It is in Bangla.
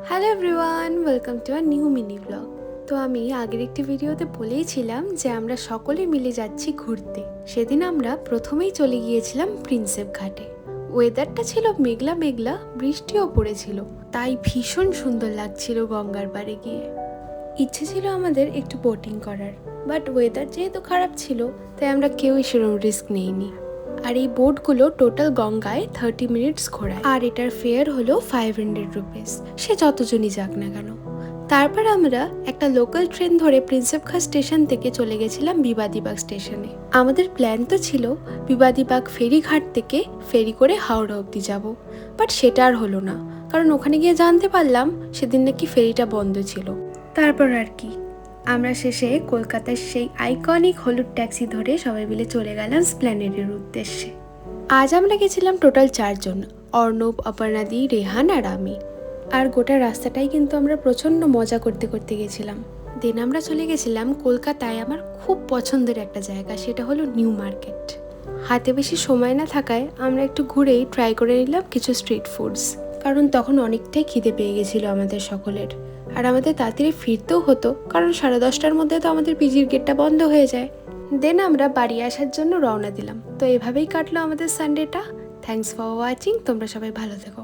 Hello everyone, welcome to a new mini blog. তো আমি আগের একটি ভিডিওতে বলেইছিলাম যে আমরা সকলে মিলে যাচ্ছি ঘুরতে। সেদিন আমরা প্রথমেই চলে গিয়েছিলাম প্রিন্সেপ ঘাটে। ওয়েদারটা ছিল মেঘলা মেঘলা, বৃষ্টিও পড়েছিল, তাই ভীষণ সুন্দর লাগছিল গঙ্গার পাড়ে গিয়ে। ইচ্ছে ছিল আমাদের একটু বোটিং করার, বাট ওয়েদার যেহেতু খারাপ ছিল তাই আমরা কেউই সেরকম রিস্ক নেইনি। আর এই বোটগুলো টোটাল গঙ্গায় 30 মিনিটস ঘোরায়, আর এটার ফেয়ার হলো 500 রুপিস, সে যতজনই যাক না কেন। তারপর আমরা একটা লোকাল ট্রেন ধরে প্রিন্সেপঘাট স্টেশন থেকে চলে গেছিলাম বিবাদীবাগ স্টেশনে। আমাদের প্ল্যান তো ছিল বিবাদীবাগ ফেরিঘাট থেকে ফেরি করে হাওড়া অবধি যাব, বাট সেটা আর হলো না, কারণ ওখানে গিয়ে জানতে পারলাম সেদিন নাকি ফেরিটা বন্ধ ছিল। তারপর আর কি, আমরা শেষে কলকাতার সেই আইকনিক হলুদ ট্যাক্সি ধরে সবাই মিলে চলে গেলাম স্প্ল্যানেডের উদ্দেশ্যে। আজ আমরা গেছিলাম টোটাল 4 জন, অর্ণব, অপর্ণাদি, রেহান আর আমি। আর গোটা রাস্তাটাই কিন্তু আমরা প্রচণ্ড মজা করতে করতে গেছিলাম। দেন আমরা চলে গেছিলাম কলকাতায় আমার খুব পছন্দের একটা জায়গা, সেটা হলো নিউ মার্কেট। হাতে বেশি সময় না থাকায় আমরা একটু ঘুরেই ট্রাই করে নিলাম কিছু স্ট্রিট ফুডস, কারণ তখন অনেকটাই খিদে পেয়ে গেছিলো আমাদের সকলের। আর আমাদের তাড়াতাড়ি ফিরতেও হতো, কারণ 10:30টার মধ্যে তো আমাদের পিজির গেটটা বন্ধ হয়ে যায়। দেন আমরা বাড়ি আসার জন্য রওনা দিলাম। তো এভাবেই কাটলো আমাদের সানডেটা। থ্যাঙ্কস ফর ওয়াচিং, তোমরা সবাই ভালো থেকো।